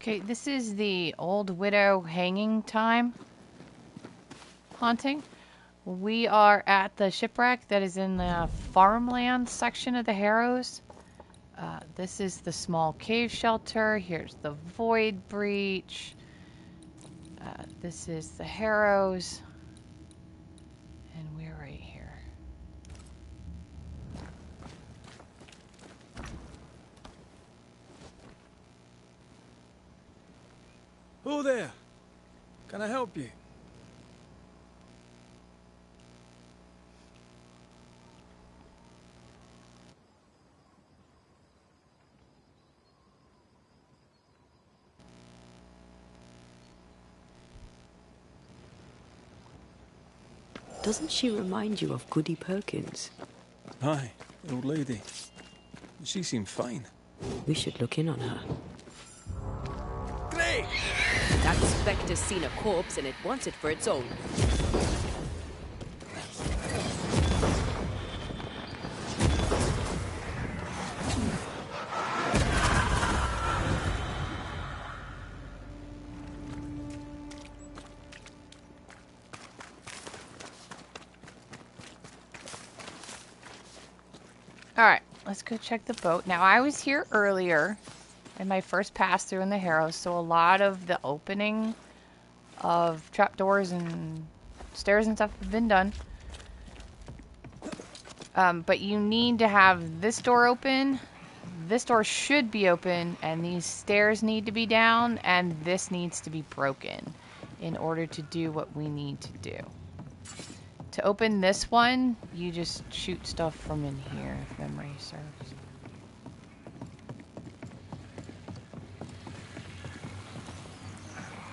Okay, this is the Old Widow hanging time haunting. We are at the shipwreck that is in the Farmlands section of the Harrows. This is the small cave shelter. Here's the void breach. This is the Harrows. And we're right here. Who there? Can I help you? Doesn't she remind you of Goody Perkins? Aye, the old lady. She seemed fine. We should look in on her. Great! That specter's seen a corpse and it wants it for its own. Alright, let's go check the boat. Now, I was here earlier in my first pass through in the Harrows, so a lot of the opening of trapdoors and stairs and stuff have been done. But you need to have this door open, this door should be open, and these stairs need to be down, and this needs to be broken in order to do what we need to do. To open this one, you just shoot stuff from in here, if memory serves.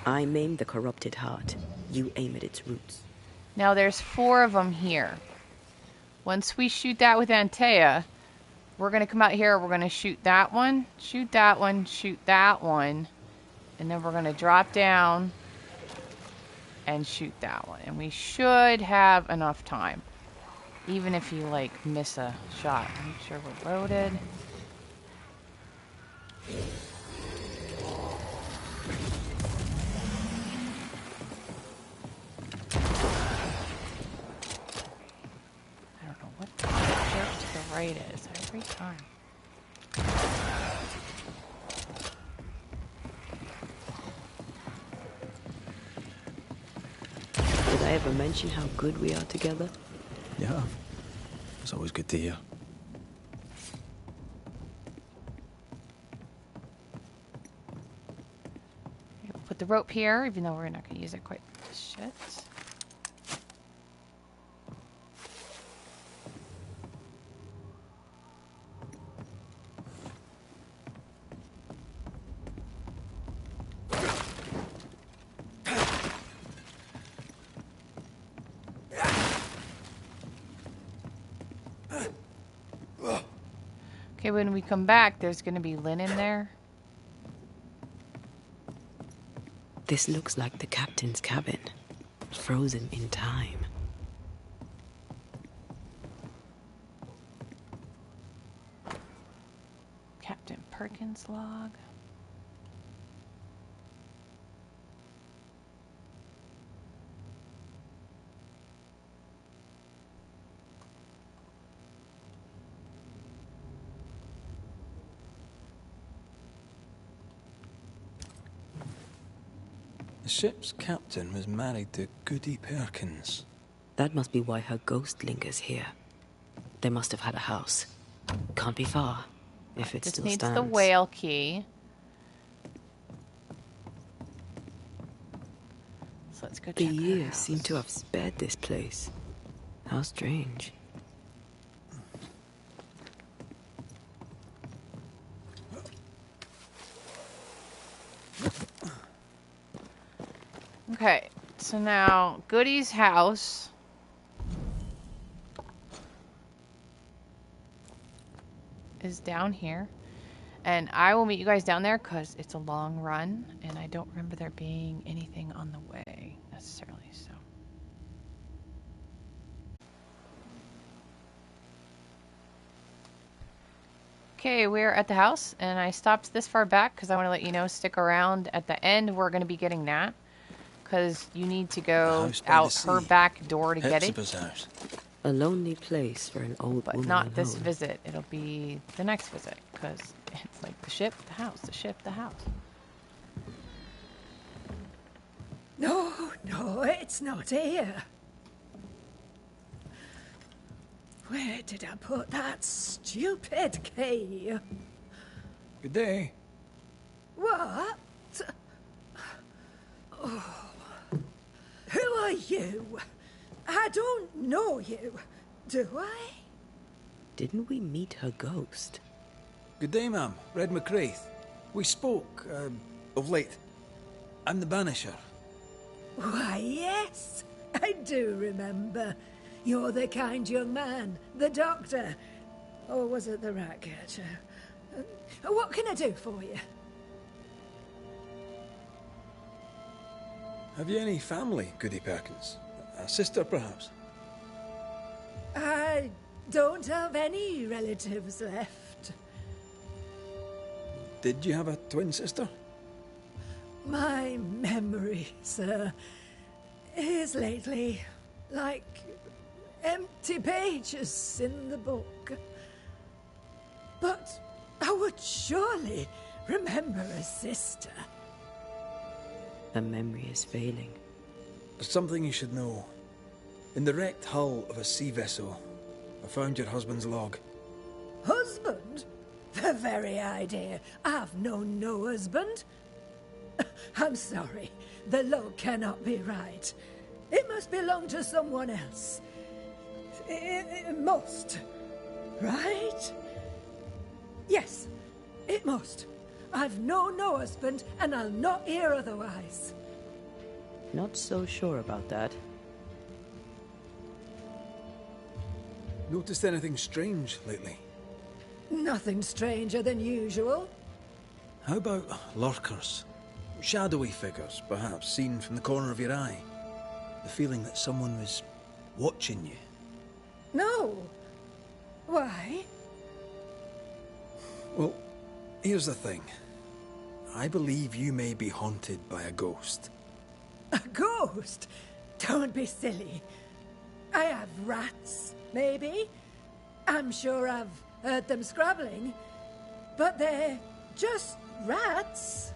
I maim the corrupted heart. You aim at its roots. Now there's 4 of them here. Once we shoot that with Antea, we're going to come out here, we're going to shoot that one, shoot that one, shoot that one, and then we're going to drop down and shoot that one. And we should have enough time. Even if you, like, miss a shot. Make sure we're loaded. I don't know what the jerk to the right is every time. Did I ever mention how good we are together? Yeah. It's always good to hear. We'll put the rope here, even though we're not going to use it quite shit. Okay, when we come back, there's going to be linen there. This looks like the captain's cabin. Frozen in time. Captain Perkins log. The ship's captain was married to Goody Perkins. That must be why her ghost lingers here. They must have had a house. Can't be far, if it This still needs stands. the whale key. So let's go check The her years house. seem to have spared this place. How strange. Okay, so now Goody's house is down here. And I will meet you guys down there because it's a long run and I don't remember there being anything on the way necessarily, so. Okay, we're at the house, and I stopped this far back because I want to let you know, stick around. At the end, we're going to be getting that, because you need to go house by out the her sea. back door to get it. Hepzibah's house. A lonely place for an old But woman not this alone. visit. It'll be the next visit, because it's like the ship, the house, the ship, the house. No, no, it's not here. Where did I put that stupid key? Good day. What? Oh. Who are you? I don't know you, do I? Didn't we meet her ghost? Good day, ma'am. Red McCraith. We spoke, of late. I'm the Banisher. Why, yes, I do remember. You're the kind young man, the doctor. Or was it the rat catcher? What can I do for you? Have you any family, Goody Perkins? A sister, perhaps? I don't have any relatives left. Did you have a twin sister? My memory, sir, is lately like empty pages in the book. But I would surely remember a sister. Her memory is failing. There's something you should know. In the wrecked hull of a sea vessel, I found your husband's log. Husband? The very idea. I've known no husband. I'm sorry. The log cannot be right. It must belong to someone else. It must. Right? Yes, it must. I've known no husband, and I'll not hear otherwise. Not so sure about that. Noticed anything strange lately? Nothing stranger than usual. How about lurkers? Shadowy figures, perhaps, seen from the corner of your eye. The feeling that someone was watching you. No. Why? Well, here's the thing. I believe you may be haunted by a ghost. A ghost? Don't be silly. I have rats, maybe. I'm sure I've heard them scrabbling. But they're just rats.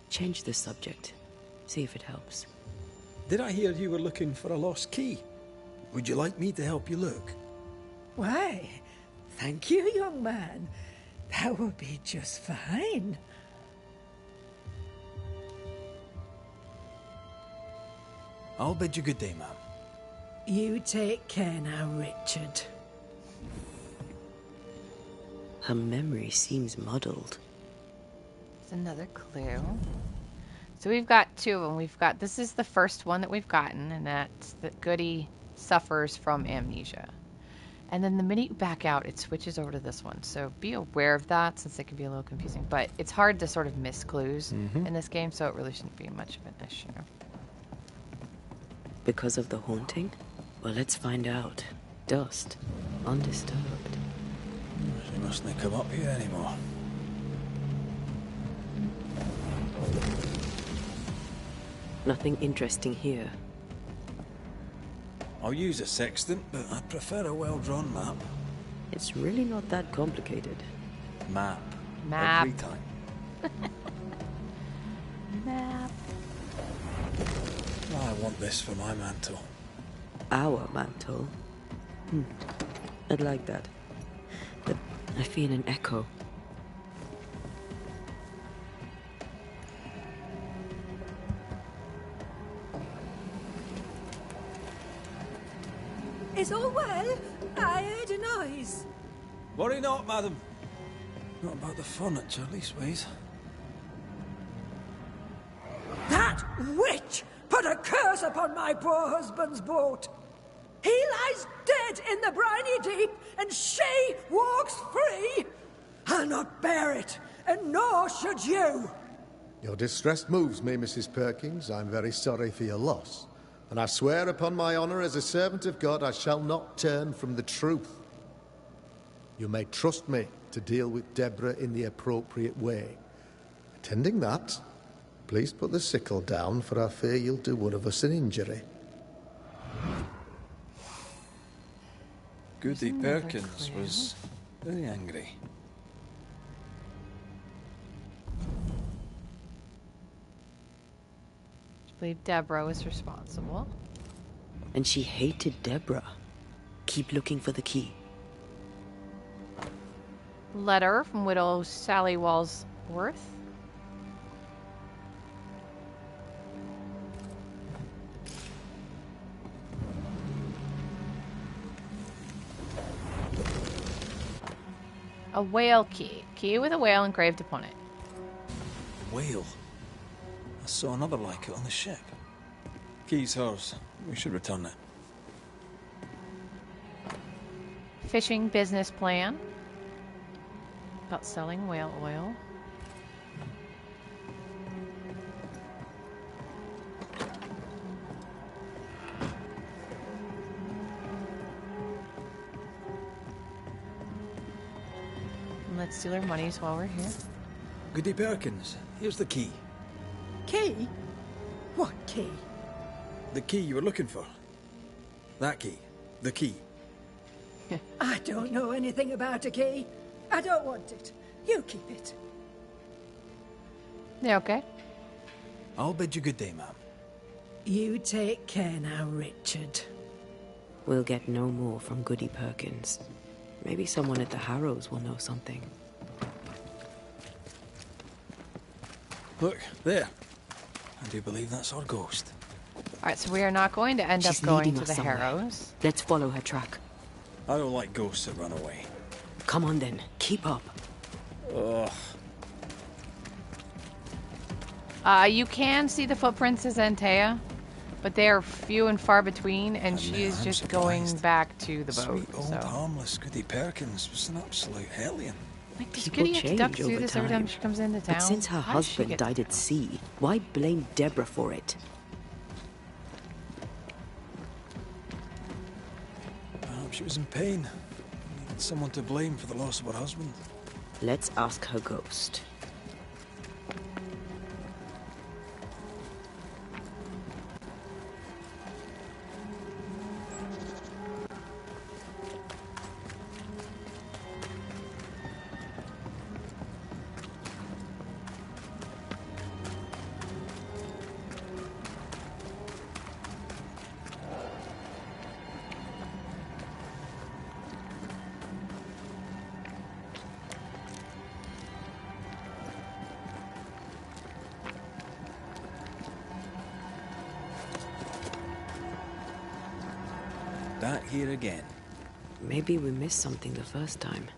Change the subject. See if it helps. Did I hear you were looking for a lost key? Would you like me to help you look? Why, thank you, young man. That would be just fine. I'll bid you good day, ma'am. You take care now, Richard. Her memory seems muddled. There's another clue. So we've got two of them. We've got, this is the first one that we've gotten, and that's that Goody suffers from amnesia. And then the minute you back out, it switches over to this one. So be aware of that, since it can be a little confusing. But it's hard to sort of miss clues in this game, so it really shouldn't be much of an issue. Because of the haunting? Well, let's find out. Dust. Undisturbed. She mustn't come up here anymore. Nothing interesting here. I'll use a sextant, but I prefer a well-drawn map. It's really not that complicated. Map. Map. Every time. Map. I want this for my mantle. Our mantle? I'd like that. But I feel an echo. Is all well? I heard a noise. Worry not, madam. Not about the furniture, leastways. That witch put a curse upon my poor husband's boat. He lies dead in the briny deep, and she walks free. I'll not bear it, and nor should you. Your distress moves me, Mrs. Perkins. I'm very sorry for your loss. And I swear upon my honor as a servant of God, I shall not turn from the truth. You may trust me to deal with Deborah in the appropriate way. Attending that, please put the sickle down, for I fear you'll do one of us an injury. Goody Perkins was very angry. I believe Deborah was responsible. And she hated Deborah. Keep looking for the key. Letter from Widow Sally Walsworth. A whale key. Key with a whale engraved upon it. Whale. I saw another like it on the ship. Key's hers. We should return it. Fishing business plan. About selling whale oil. And let's steal our monies while we're here. Goody Perkins, here's the key. Key? What key? The key you were looking for. That key. The key. I don't know anything about a key. I don't want it. You keep it. Yeah, okay. I'll bid you good day, ma'am. You take care now, Richard. We'll get no more from Goody Perkins. Maybe someone at the Harrows will know something. Look, there. I do believe that's our ghost. Alright, so we are not going to end She's up going leading to us the somewhere. Harrows. Let's follow her track. I don't like ghosts that run away. Come on then, keep up. Ugh. You can see the footprints as Antea, but they are few and far between, and she is I'm just going surprised. back to the boat. Sweet old So, harmless Goody Perkins was an absolute hellion. like, does People Goody have to duck change through over this every time time. she comes into town? But since her How does she husband get- died at sea, why blame Deborah for it? Perhaps she was in pain. Needed someone to blame for the loss of her husband. Let's ask her ghost. That here again. Maybe we missed something the first time.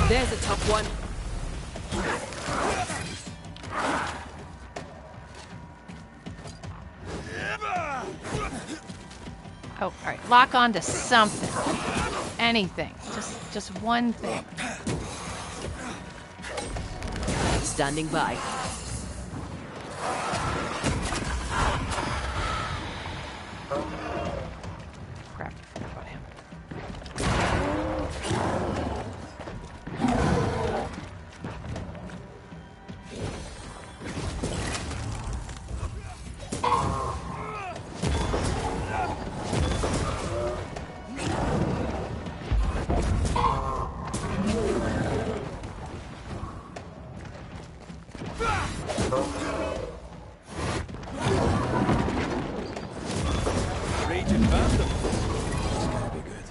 There's a tough one. Oh, alright. Lock on to something. Anything. Just one thing. Standing by. Crap, I forgot about him. Raging Vandal. It's gonna be good.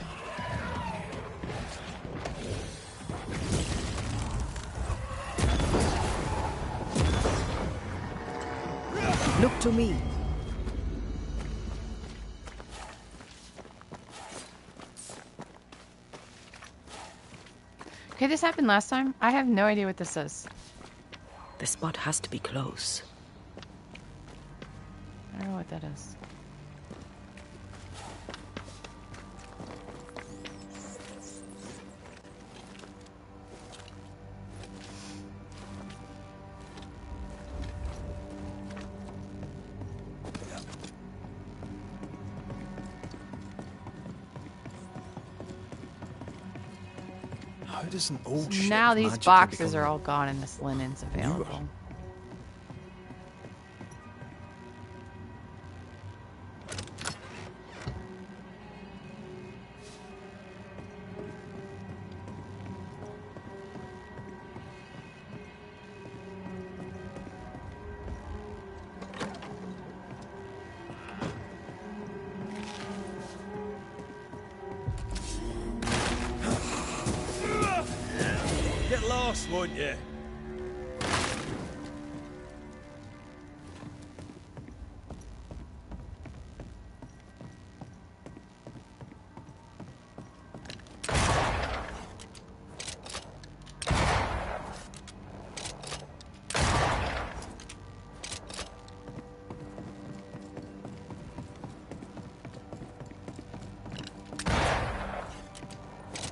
Look to me. Okay, this happened last time. I have no idea what this is. The spot has to be close. I don't know what that is. does an old ship Now these magically boxes become are all gone and this linen's available. Get lost, won't you?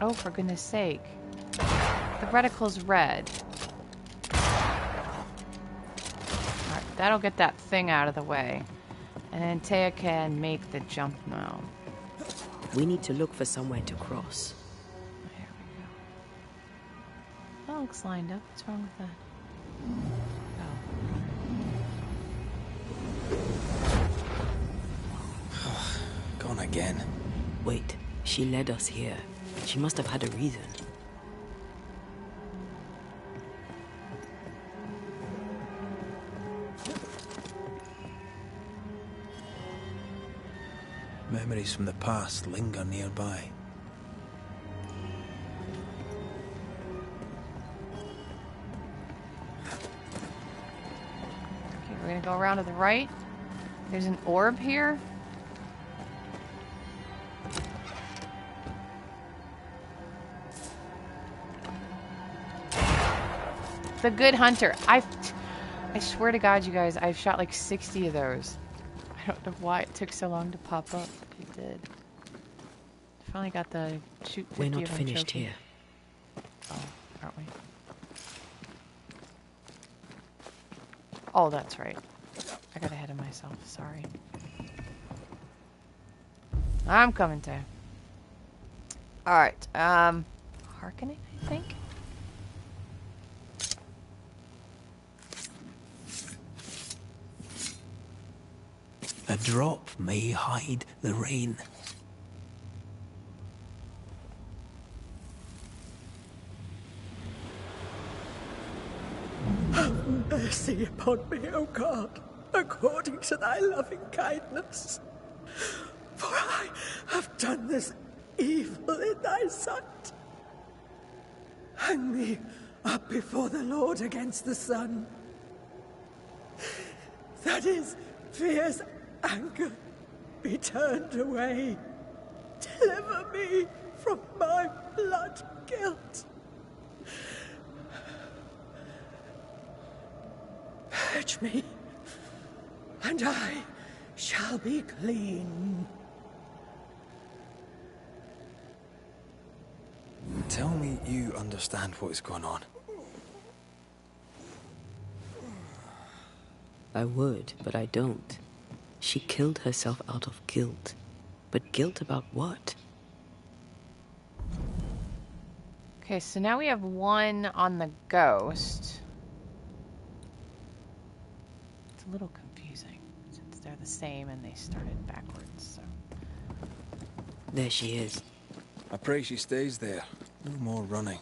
Oh, for goodness sake. The reticle's red. Alright, that'll get that thing out of the way. And Antea can make the jump now. We need to look for somewhere to cross. There we go. That looks lined up. What's wrong with that? Oh. Gone again. Wait, she led us here. She must have had a reason. Memories from the past linger nearby. Okay, we're gonna go around to the right. There's an orb here. The Good Hunter. I swear to God, you guys, I've shot like 60 of those. I don't know why it took so long to pop up. It did. Finally got the shoot 50 We're not of them finished choking. here. Oh, aren't we? Oh, that's right. I got ahead of myself. Sorry. I'm coming to. Alright, harkening, I think? A drop may hide the rain. Have mercy upon me, O God, according to thy loving kindness. For I have done this evil in thy sight. Hang me up before the Lord against the sun. That is fierce anger be turned away. Deliver me from my blood guilt. Purge me, and I shall be clean. Tell me you understand what is going on. I would, but I don't. She killed herself out of guilt. But guilt about what? Okay, so now we have one on the ghost. It's a little confusing since they're the same and they started backwards, so. There she is. I pray she stays there. No more running.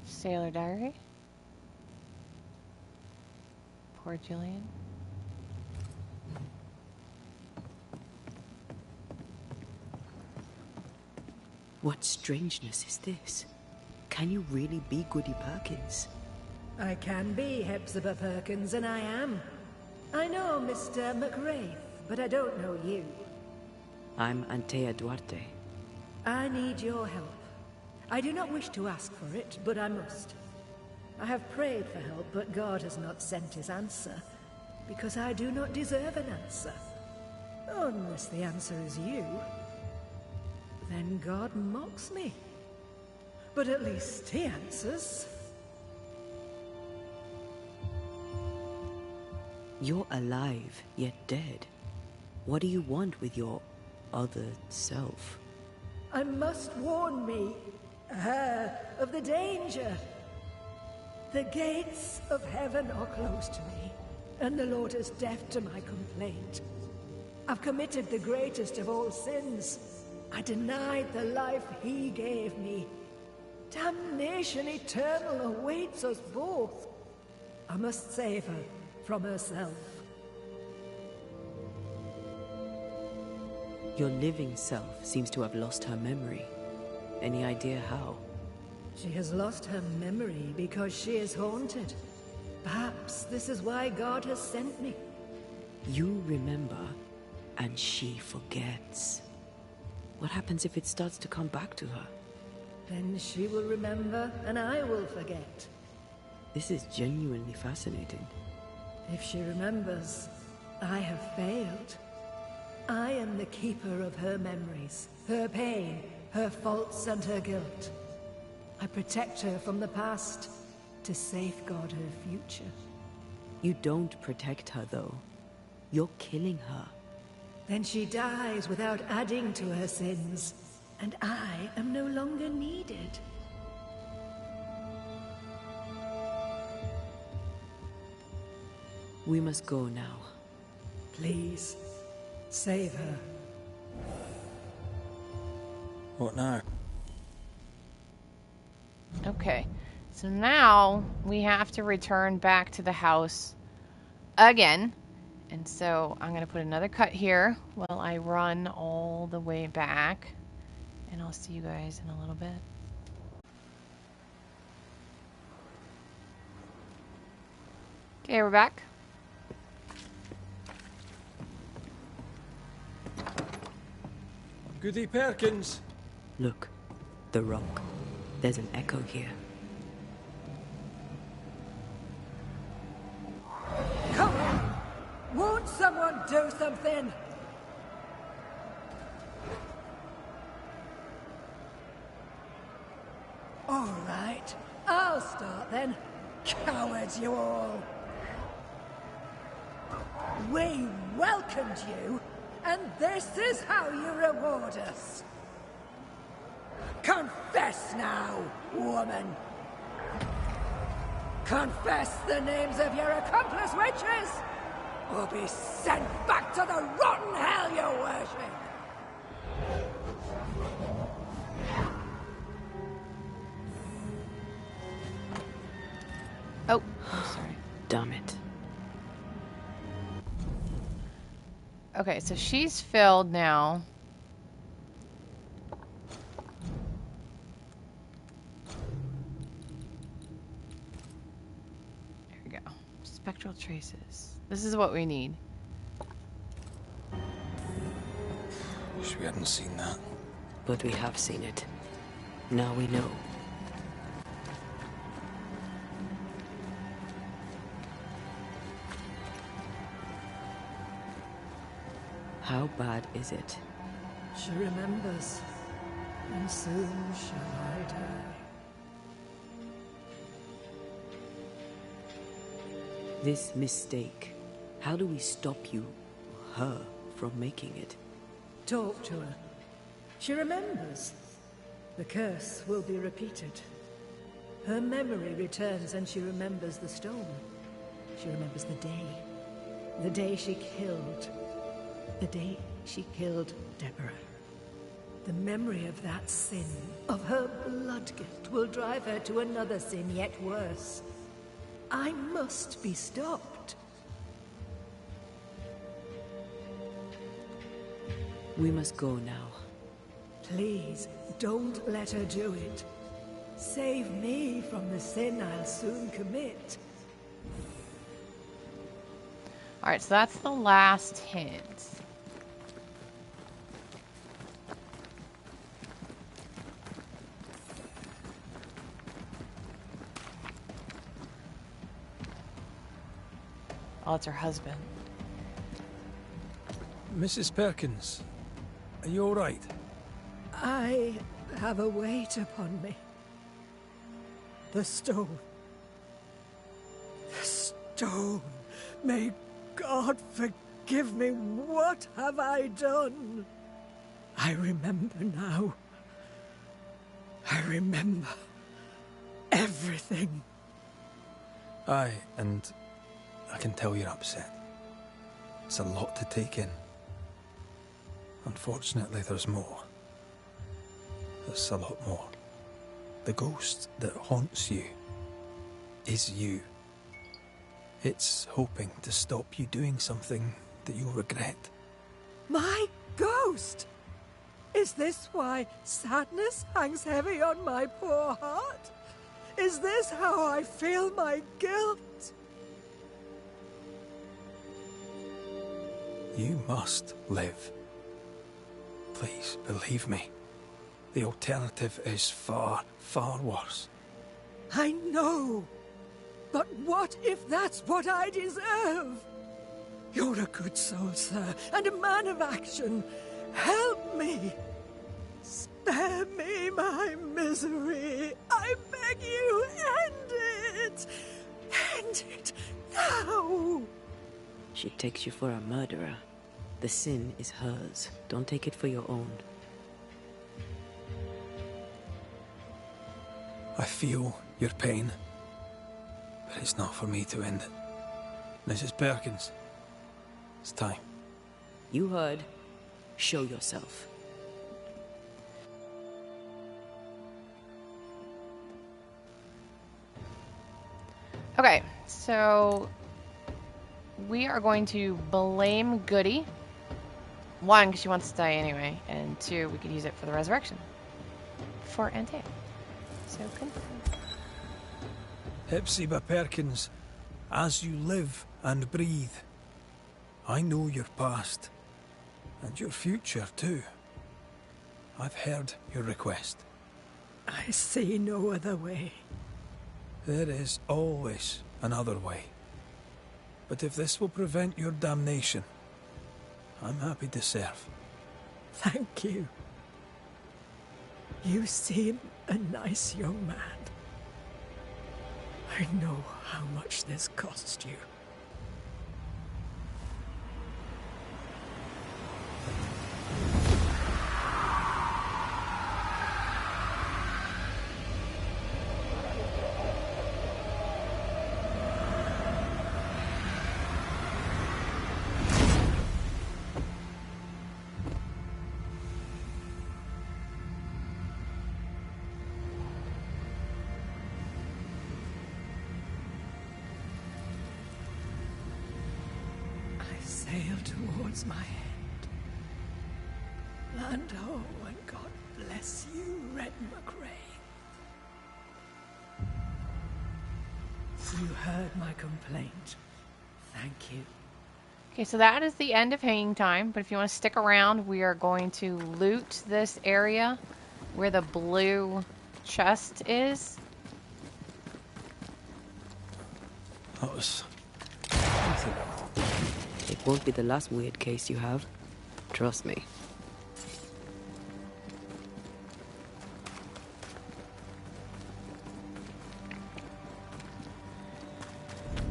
Sailor Diary. Poor Jillian. What strangeness is this? Can you really be Goody Perkins? I can be Hepzibah Perkins, and I am. I know Mr. McRae, but I don't know you. I'm Antea Duarte. I need your help. I do not wish to ask for it, but I must. I have prayed for help, but God has not sent his answer. because I do not deserve an answer. Unless the answer is you. Then God mocks me. But at least he answers. You're alive, yet dead. What do you want with your other self? I must warn me, her, of the danger. The gates of heaven are closed to me, and the Lord is deaf to my complaint. I've committed the greatest of all sins. I denied the life he gave me. Damnation eternal awaits us both. I must save her from herself. Your living self seems to have lost her memory. Any idea how? She has lost her memory because she is haunted. Perhaps this is why God has sent me. You remember, and she forgets. What happens if it starts to come back to her? Then she will remember, and I will forget. This is genuinely fascinating. If she remembers, I have failed. I am the keeper of her memories, her pain, her faults and her guilt. I protect her from the past to safeguard her future. You don't protect her, though. You're killing her. Then she dies without adding to her sins, and I am no longer needed. We must go now. Please, save her. What now? Okay, so now we have to return back to the house again. And so I'm going to put another cut here while I run all the way back. And I'll see you guys in a little bit. Okay, we're back. Goody Perkins! Look, the rock. There's an echo here. Come on! Won't someone do something? All right, I'll start then. Cowards you all! We welcomed you, and this is how you reward us. Confess now, woman! Confess the names of your accomplice witches, or be sent back to the rotten hell you worship! Oh, I'm sorry. Damn it. Okay, so she's filled now. There we go. Spectral traces. This is what we need. Wish we hadn't seen that. But we have seen it. Now we know. How bad is it? She remembers, and soon shall I die. This mistake. How do we stop you, her, from making it? Talk to her. She remembers. The curse will be repeated. Her memory returns and she remembers the stone. She remembers the day. The day she killed. The day she killed Deborah. The memory of that sin, of her blood guilt, will drive her to another sin yet worse. I must be stopped. We must go now. Please, don't let her do it. Save me from the sin I'll soon commit. Alright, so that's the last hint. Oh, it's her husband. Mrs. Perkins, are you all right? I have a weight upon me. The stone. The stone. May God forgive me. What have I done? I remember now. I remember everything. Aye, and I can tell you're upset. It's a lot to take in. Unfortunately, there's more. There's a lot more. The ghost that haunts you is you. It's hoping to stop you doing something that you'll regret. My ghost! Is this why sadness hangs heavy on my poor heart? Is this how I feel my guilt? You must live. Please, believe me. The alternative is far, far worse. I know. But what if that's what I deserve? You're a good soul, sir, and a man of action. Help me. Spare me my misery. I beg you, end it. End it now. She takes you for a murderer. The sin is hers. Don't take it for your own. I feel your pain, but it's not for me to end it. Mrs. Perkins, it's time. You heard. Show yourself. Okay, so we are going to blame Goody. One, because she wants to die anyway, and two, we could use it for the resurrection for Antea. So confirm. Hepzibah Perkins, as you live and breathe, I know your past, and your future too. I've heard your request. I see no other way. There is always another way. But if this will prevent your damnation, I'm happy to serve. Thank you. You seem a nice young man. I know how much this cost you. Sail towards my end. Land ho, and God bless you, Red McRae. You heard my complaint. Thank you. Okay, so that is the end of hanging time, but if you want to stick around, we are going to loot this area where the blue chest is. That was... It won't be the last weird case you have. Trust me.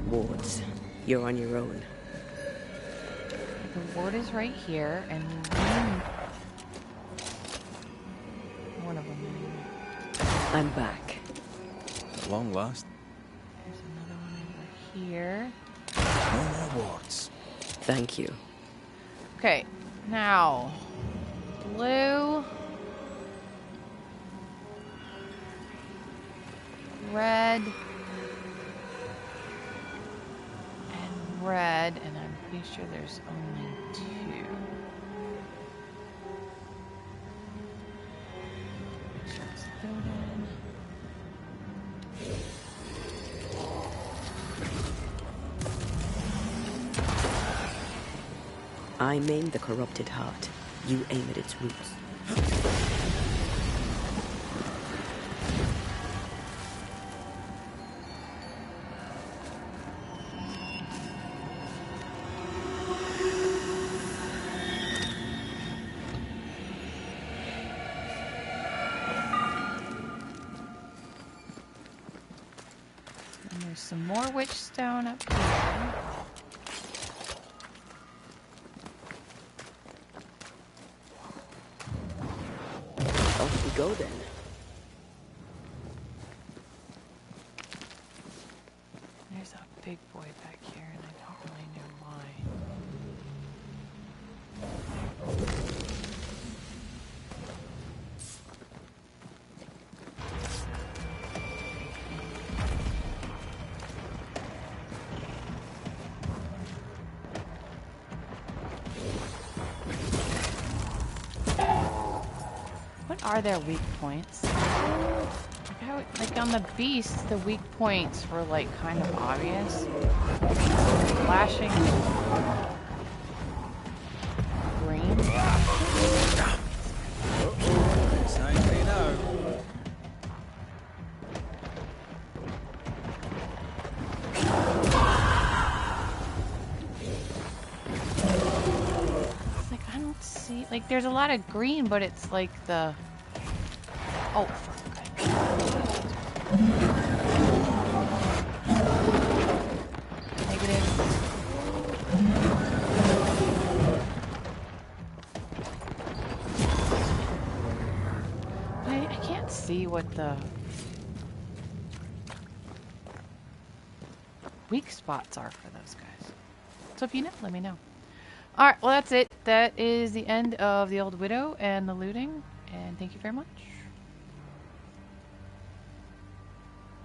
Wards, you're on your own. The ward is right here, and one of them. I'm back. At long last. There's another one over here. No more wards. Thank you. Okay, now blue, red, and red, and I'm pretty sure there's only two. Make sure it's loaded. I maim the corrupted heart. You aim at its roots. some more witchstone up here. Off we go then. There's a big boy back here, and I don't really know why. What are their weak points? Like on the beast, the weak points were like kind of obvious. Flashing green. It's like I don't see, like there's a lot of green, but it's like the, oh fuck. Negative. I can't see what the weak spots are for those guys. So if you know, let me know. Alright, well that's it. That is the end of the Old Widow and the looting. And thank you very much.